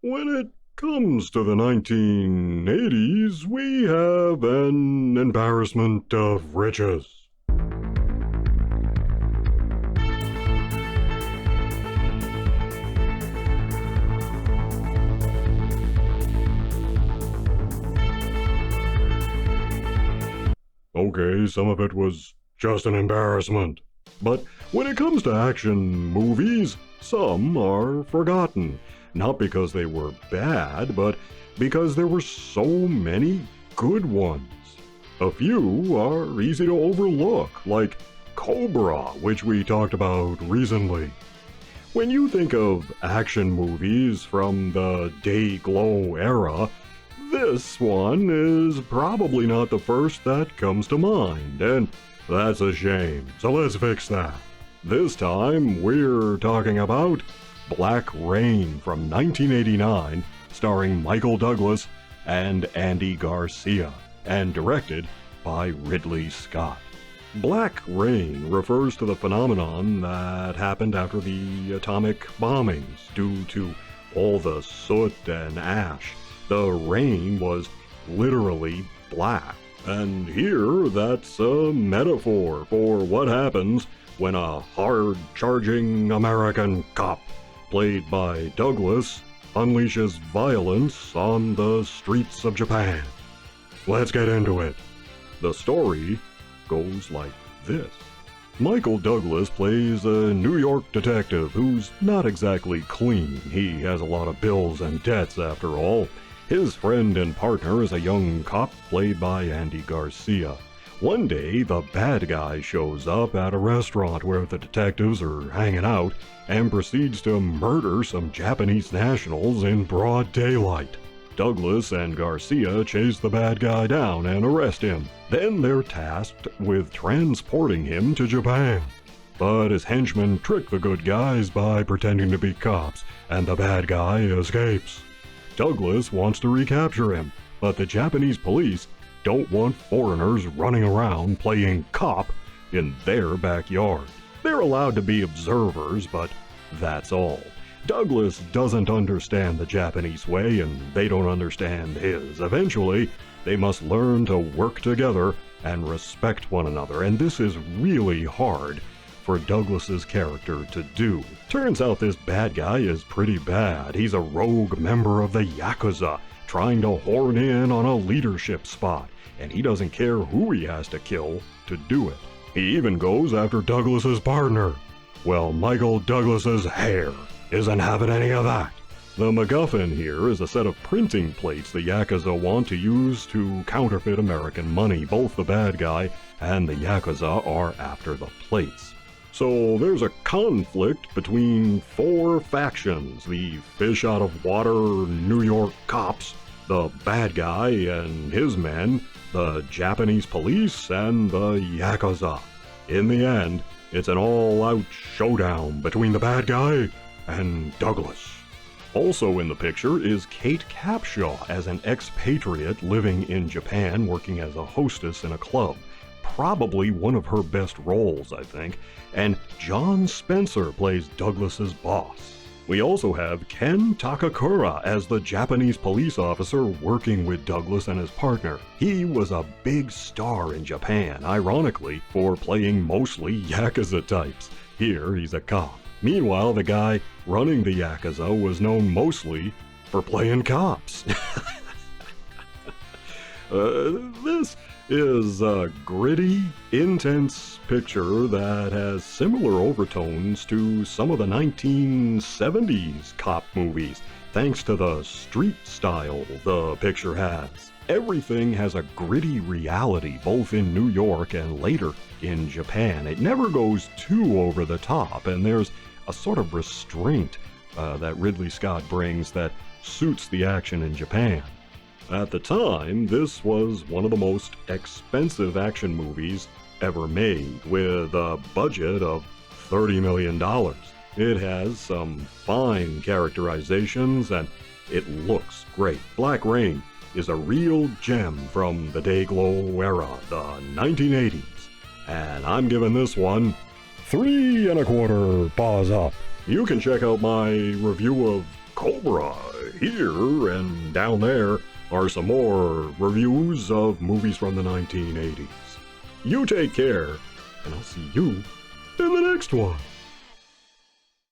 When it comes to the 1980s, we have an embarrassment of riches. Okay, some of it was just an embarrassment. But when it comes to action movies, some are forgotten. Not because they were bad, but because there were so many good ones. A few are easy to overlook, like Cobra, which we talked about recently. When you think of action movies from the Day-Glow era, this one is probably not the first that comes to mind, and that's a shame, so let's fix that. This time, we're talking about Black Rain from 1989, starring Michael Douglas and Andy Garcia, and directed by Ridley Scott. Black Rain refers to the phenomenon that happened after the atomic bombings due to all the soot and ash. The rain was literally black. And here, that's a metaphor for what happens when a hard-charging American cop, played by Douglas, unleashes violence on the streets of Japan. Let's get into it. The story goes like this. Michael Douglas plays a New York detective who's not exactly clean. He has a lot of bills and debts after all. His friend and partner is a young cop played by Andy Garcia. One day, the bad guy shows up at a restaurant where the detectives are hanging out and proceeds to murder some Japanese nationals in broad daylight. Douglas and Garcia chase the bad guy down and arrest him. Then they're tasked with transporting him to Japan. But his henchmen trick the good guys by pretending to be cops, and the bad guy escapes. Douglas wants to recapture him, but the Japanese police don't want foreigners running around playing cop in their backyard. They're allowed to be observers, but that's all. Douglas doesn't understand the Japanese way, and they don't understand his. Eventually, they must learn to work together and respect one another, and this is really hard for Douglas's character to do. Turns out this bad guy is pretty bad. He's a rogue member of the Yakuza, trying to horn in on a leadership spot, and he doesn't care who he has to kill to do it. He even goes after Douglas's partner. Well, Michael Douglas's hair isn't having any of that. The MacGuffin here is a set of printing plates the Yakuza want to use to counterfeit American money. Both the bad guy and the Yakuza are after the plates. So there's a conflict between four factions: the fish-out-of-water New York cops, the bad guy and his men, the Japanese police, and the Yakuza. In the end, it's an all-out showdown between the bad guy and Douglas. Also in the picture is Kate Capshaw as an expatriate living in Japan working as a hostess in a club. Probably one of her best roles, I think, and John Spencer plays Douglas's boss. We also have Ken Takakura as the Japanese police officer working with Douglas and his partner. He was a big star in Japan, ironically, for playing mostly Yakuza types. Here, he's a cop. Meanwhile, the guy running the Yakuza was known mostly for playing cops. This is a gritty, intense picture that has similar overtones to some of the 1970s cop movies, thanks to the street style the picture has. Everything has a gritty reality, both in New York and later in Japan. It never goes too over the top, and there's a sort of restraint that Ridley Scott brings that suits the action in Japan. At the time, this was one of the most expensive action movies ever made, with a budget of $30 million. It has some fine characterizations, and it looks great. Black Rain is a real gem from the Day-Glow era, the 1980s. And I'm giving this one 3 1/4 paws up. You can check out my review of Cobra. Here and down there are some more reviews of movies from the 1980s. You take care, and I'll see you in the next one.